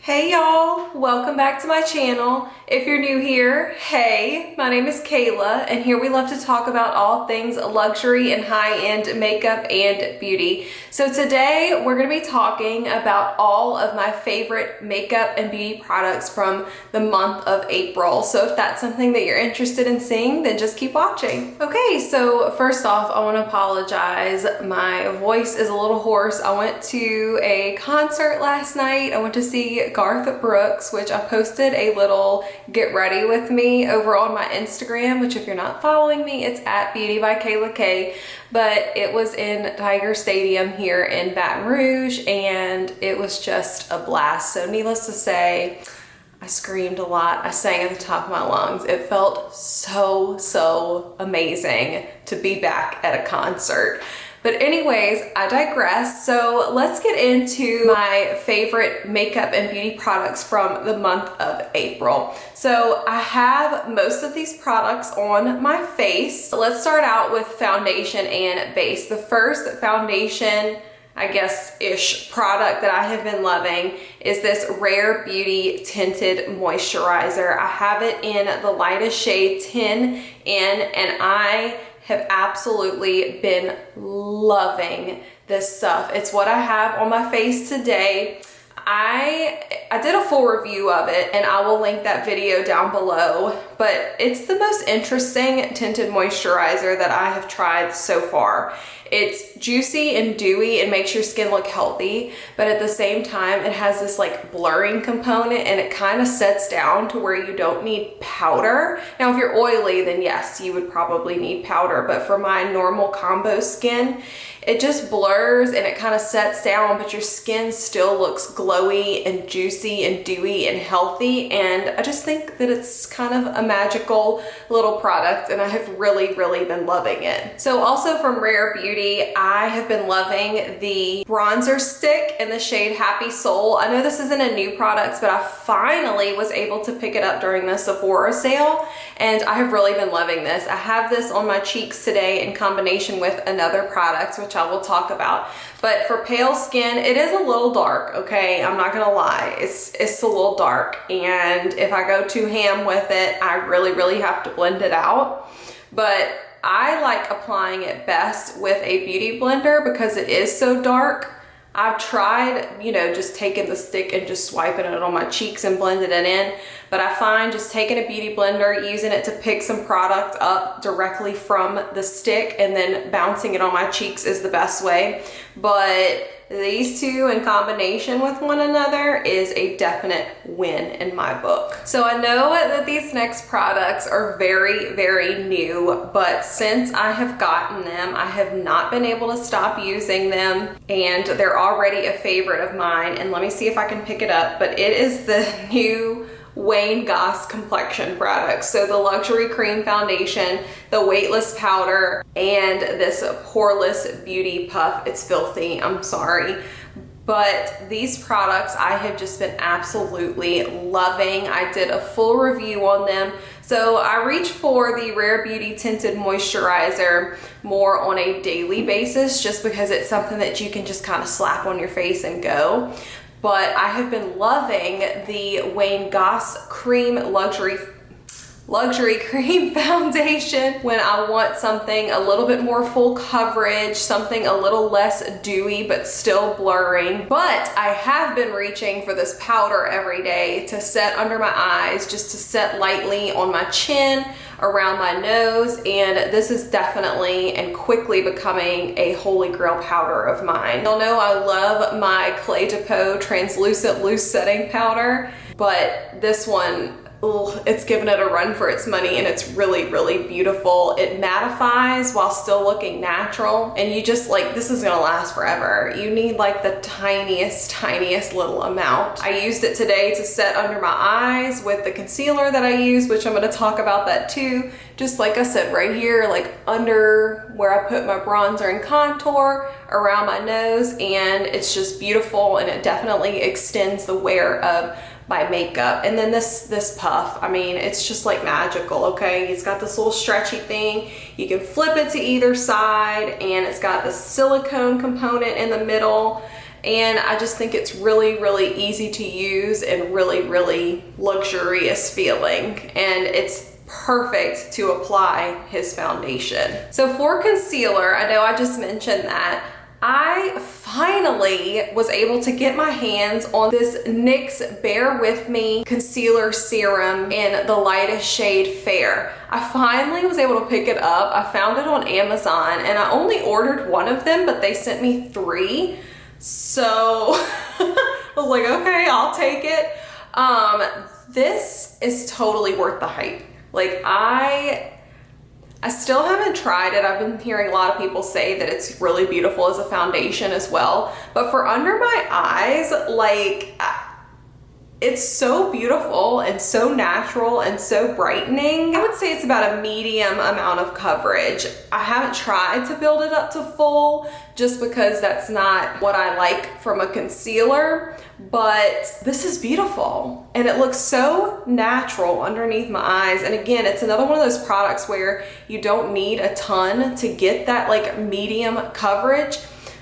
Hey y'all, welcome back to my channel. If you're new here, hey, my name is Kayla, and here we love to talk about all things luxury and high-end makeup and beauty. So today we're gonna be talking about all of my favorite makeup and beauty products from the month of April. So if that's something that you're interested in seeing, then just keep watching. Okay, so first off, I wanna apologize. My voice is a little hoarse. I went to a concert last night. I went to see Garth Brooks, which I posted a little get ready with me over on my Instagram, which if you're not following me, it's at beautybykaylak. But it was in Tiger Stadium here in Baton Rouge, and it was just a blast. So needless to say, I screamed a lot. I sang at the top of my lungs. It felt so amazing to be back at a concert. But anyways, I digress. So let's get into my favorite makeup and beauty products from the month of April. So I have most of these products on my face. Let's start out with foundation and base. The first foundation, I guess-ish product that I have been loving is this Rare Beauty Tinted Moisturizer. I have it in the lightest shade 10N, and I have absolutely been loving this stuff. It's what I have on my face today. I did a full review of it, and I will link that video down below, but it's the most interesting tinted moisturizer that I have tried so far. It's juicy and dewy and makes your skin look healthy, but at the same time, it has this like blurring component, and it kind of sets down to where you don't need powder. Now, if you're oily, then yes, you would probably need powder, but for my normal combo skin, it just blurs and it kind of sets down, but your skin still looks glowy and juicy and dewy and healthy. And I just think that it's kind of a magical little product, and I have really been loving it. So also from Rare Beauty, I have been loving the bronzer stick in the shade Happy Soul. I know this isn't a new product, but I finally was able to pick it up during the Sephora sale, and I have really been loving this. I have this on my cheeks today in combination with another product, which I will talk about. But for pale skin, it is a little dark, okay? I'm not gonna lie, it's a little dark, and if I go too ham with it, I really have to blend it out. But I like applying it best with a beauty blender because it is so dark. I've tried, just taking the stick and just swiping it on my cheeks and blending it in, but I find just taking a beauty blender, using it to pick some product up directly from the stick and then bouncing it on my cheeks is the best way. But these two in combination with one another is a definite win in my book. So I know that these next products are very new, but since I have gotten them, I have not been able to stop using them, and they're already a favorite of mine. And let me see if I can pick it up, but it is the new Wayne Goss complexion products. So the luxury cream foundation, the weightless powder, and this poreless beauty puff. It's filthy, I'm sorry. But these products I have just been absolutely loving. I did a full review on them. So I reach for the Rare Beauty Tinted Moisturizer more on a daily basis, just because it's something that you can just kind of slap on your face and go. But I have been loving the Wayne Goss Cream Luxury Cream Foundation when I want something a little bit more full coverage, something a little less dewy but still blurring. But I have been reaching for this powder every day to set under my eyes, just to set lightly on my chin, around my nose, and this is definitely and quickly becoming a holy grail powder of mine. You'll know I love my Clé de Peau translucent loose setting powder, but this one, it's given it a run for its money, and it's really beautiful. It mattifies while still looking natural, and you just this is gonna last forever. You need like the tiniest little amount. I used it today to set under my eyes with the concealer that I use, which I'm gonna talk about that too. Just like I said, right here, like under where I put my bronzer and contour, around my nose, and it's just beautiful, and it definitely extends the wear of my makeup. And then this puff, I mean, it's just like magical, okay? It's got this little stretchy thing. You can flip it to either side, and it's got the silicone component in the middle. and I just think it's really, really easy to use and really, really luxurious feeling, and it's perfect to apply his foundation. So for concealer, I know I just mentioned that, I finally was able to get my hands on this NYX Bear With Me Concealer Serum in the lightest shade Fair. I finally was able to pick it up. I found it on Amazon, and I only ordered one of them, but they sent me 3. So I was like, okay, I'll take it. This is totally worth the hype. Like, I still haven't tried it. I've been hearing a lot of people say that it's really beautiful as a foundation as well. But for under my eyes, like, it's so beautiful and so natural and so brightening. I would say it's about a medium amount of coverage. I haven't tried to build it up to full just because that's not what I like from a concealer, but this is beautiful and it looks so natural underneath my eyes. And again, it's another one of those products where you don't need a ton to get that like medium coverage.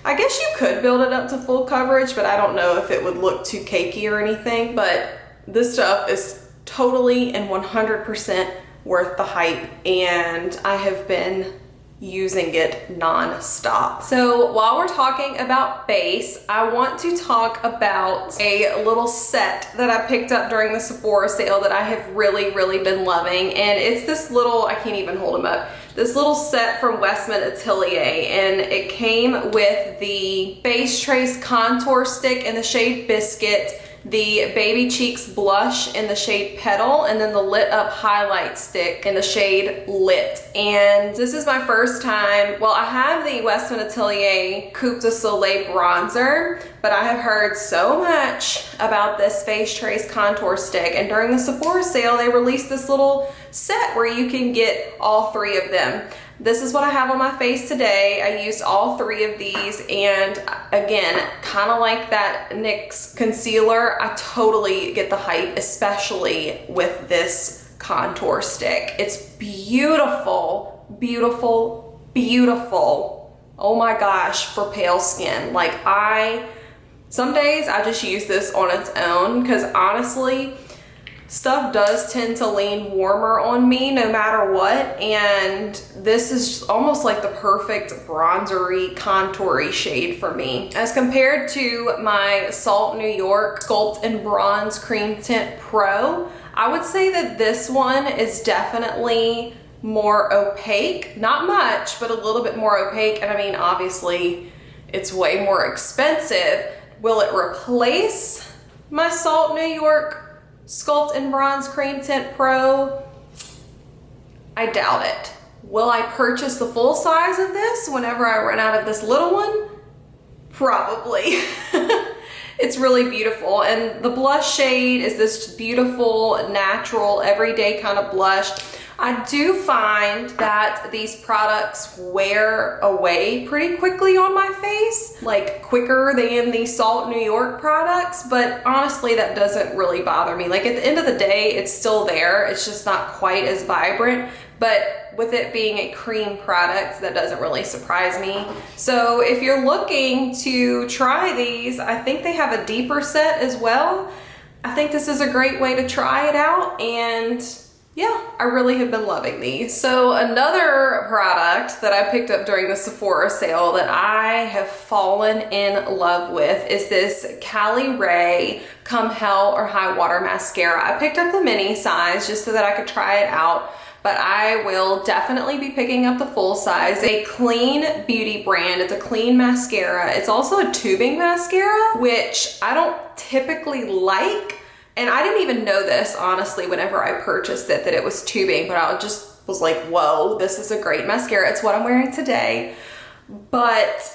I guess you could build it up to full coverage, but I don't know if it would look too cakey or anything. But this stuff is totally and 100% worth the hype, and I have been using it non-stop. So while we're talking about base, I want to talk about a little set that I picked up during the Sephora sale that I have really, really been loving. And it's this little, I can't even hold them up, this little set from Westman Atelier, and it came with the Base Trace Contour Stick in the shade Biscuit, the Baby Cheeks Blush in the shade Petal, and then the Lit Up Highlight Stick in the shade Lit. And this is my first time, well, I have the Westman Atelier Coupe de Soleil bronzer, but I have heard so much about this Face Trace Contour Stick, and during the Sephora sale, they released this little set where you can get all 3 of them. This is what I have on my face today. I used all 3 of these, and again, kind of like that NYX concealer, I totally get the hype, especially with this contour stick. It's beautiful, beautiful, beautiful. Oh my gosh, for pale skin. Like, some days I just use this on its own because honestly, stuff does tend to lean warmer on me no matter what, and this is almost like the perfect bronzery, contoury shade for me. As compared to my Salt New York Sculpt and Bronze Cream Tint Pro, I would say that this one is definitely more opaque. Not much, but a little bit more opaque, and I mean, obviously, it's way more expensive. Will it replace my Salt New York Sculpt and Bronze Cream Tint Pro? I doubt it. Will I purchase the full size of this whenever I run out of this little one? Probably. It's really beautiful, and the blush shade is this beautiful, natural, everyday kind of blush. I do find that these products wear away pretty quickly on my face, like quicker than the Salt New York products, but honestly, that doesn't really bother me. Like, at the end of the day, it's still there. It's just not quite as vibrant, but with it being a cream product, that doesn't really surprise me. So if you're looking to try these, I think they have a deeper set as well. I think this is a great way to try it out, and yeah, I really have been loving these. So another product that I picked up during the Sephora sale that I have fallen in love with is this Cali Ray Come Hell or High Water Mascara. I picked up the mini size just so that I could try it out, but I will definitely be picking up the full size. A clean beauty brand. It's a clean mascara. It's also a tubing mascara, which I don't typically like. And I didn't even know this, honestly, whenever I purchased it, that it was tubing, but I just was like, whoa, this is a great mascara. It's what I'm wearing today, but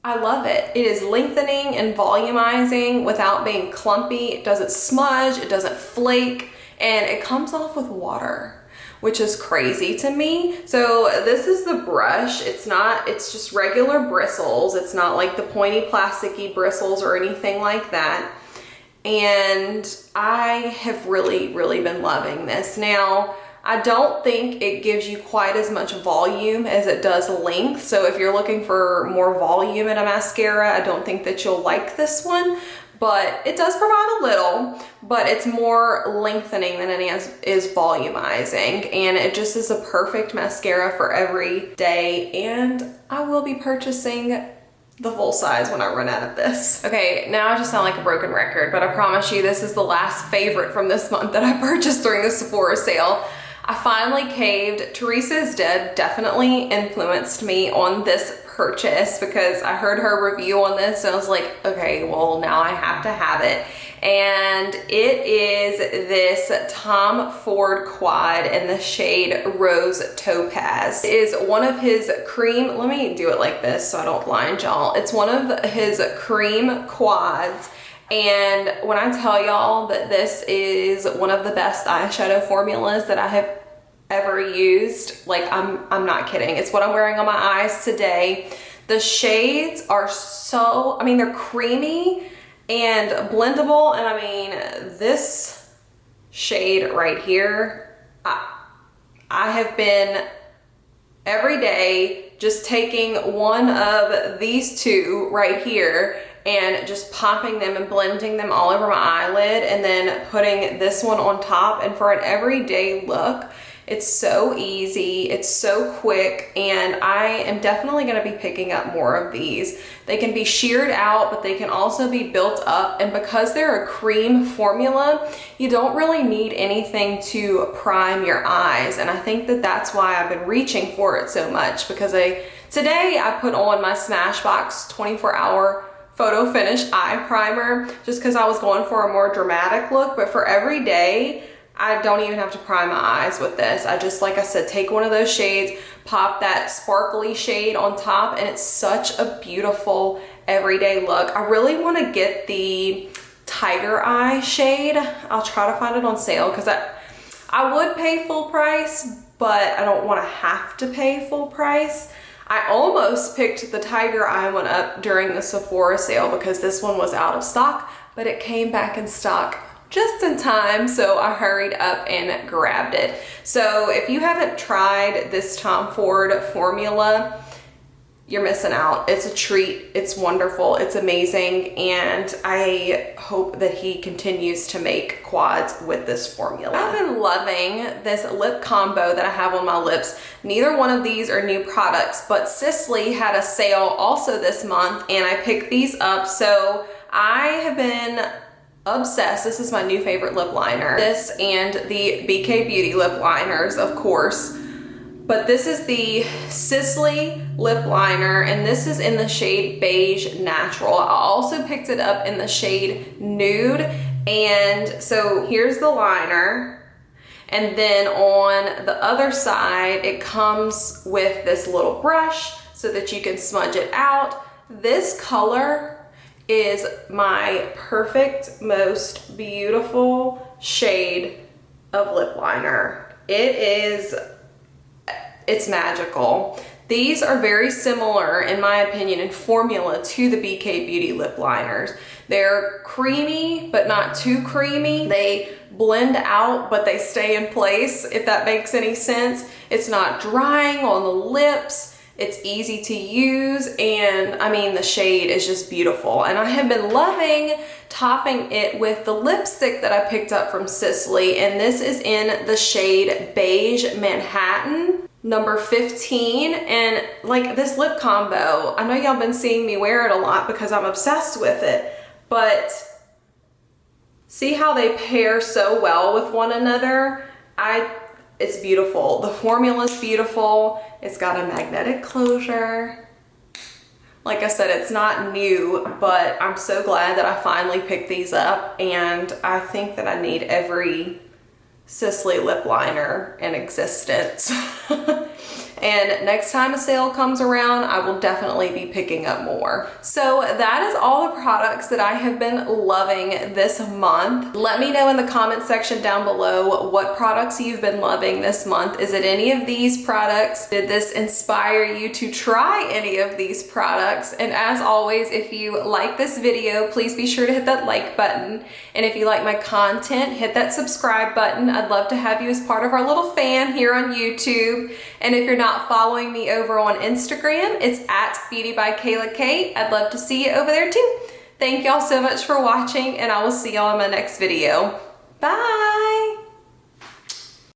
I love it. It is lengthening and volumizing without being clumpy. It doesn't smudge, it doesn't flake, and it comes off with water, which is crazy to me. So this is the brush. It's just regular bristles. It's not like the pointy plasticky bristles or anything like that. And I have really, really been loving this. Now, I don't think it gives you quite as much volume as it does length. So if you're looking for more volume in a mascara, I don't think that you'll like this one. But it does provide a little, but it's more lengthening than it is volumizing. And it just is a perfect mascara for every day. And I will be purchasing the full size when I run out of this. Okay, now I just sound like a broken record, but I promise you this is the last favorite from this month that I purchased during the Sephora sale. I finally caved. Teresa is Dead definitely influenced me on this purchase because I heard her review on this and I was like, okay, well now I have to have it. And it is this Tom Ford Quad in the shade Rose Topaz. It is one of his cream, let me do it like this so I don't blind y'all. It's one of his cream quads. And when I tell y'all that this is one of the best eyeshadow formulas that I have ever used, like I'm not kidding. It's what I'm wearing on my eyes today. The shades are so, I mean, they're creamy and blendable. And I mean, this shade right here, I have been every day just taking one of these two right here and just popping them and blending them all over my eyelid and then putting this one on top. And for an everyday look, it's so easy, it's so quick, and I am definitely gonna be picking up more of these. They can be sheared out, but they can also be built up, and because they're a cream formula, you don't really need anything to prime your eyes, and I think that that's why I've been reaching for it so much, because today I put on my Smashbox 24-hour Photo Finish Eye Primer, just because I was going for a more dramatic look, but for every day, I don't even have to prime my eyes with this. I just, like I said, take one of those shades, pop that sparkly shade on top, and it's such a beautiful everyday look. I really want to get the Tiger Eye shade. I'll try to find it on sale because I would pay full price, but I don't want to have to pay full price. I almost picked the Tiger Eye one up during the Sephora sale because this one was out of stock, but it came back in stock just in time, so I hurried up and grabbed it. So if you haven't tried this Tom Ford formula, you're missing out. It's a treat, it's wonderful, it's amazing, and I hope that he continues to make quads with this formula. I've been loving this lip combo that I have on my lips. Neither one of these are new products, but Sisley had a sale also this month, and I picked these up, so I have been obsessed. This is my new favorite lip liner. This and the BK Beauty lip liners, of course. But this is the Sisley lip liner, and this is in the shade Beige Natural. I also picked it up in the shade Nude. And so here's the liner. And then on the other side, it comes with this little brush so that you can smudge it out. This color is my perfect, most beautiful shade of lip liner. It's magical. These are very similar, in my opinion, in formula to the BK Beauty lip liners. They're creamy, but not too creamy. They blend out, but they stay in place, if that makes any sense. It's not drying on the lips. It's easy to use, and I mean, the shade is just beautiful. And I have been loving topping it with the lipstick that I picked up from Sisley, and this is in the shade Beige Manhattan, number 15. And like this lip combo, I know y'all been seeing me wear it a lot because I'm obsessed with it, but see how they pair so well with one another? It's beautiful. The formula's beautiful. It's got a magnetic closure. Like I said, it's not new, but I'm so glad that I finally picked these up, and I think that I need every Sisley lip liner in existence. And next time a sale comes around, I will definitely be picking up more. So that is all the products that I have been loving this month. Let me know in the comment section down below what products you've been loving this month. Is it any of these products? Did this inspire you to try any of these products? And as always, if you like this video, please be sure to hit that like button. And if you like my content, hit that subscribe button. I'd love to have you as part of our little fam here on YouTube. And if you're not following me over on Instagram, it's at beautybykaylak. I'd love to see you over there too. Thank y'all so much for watching, and I will see y'all in my next video. Bye!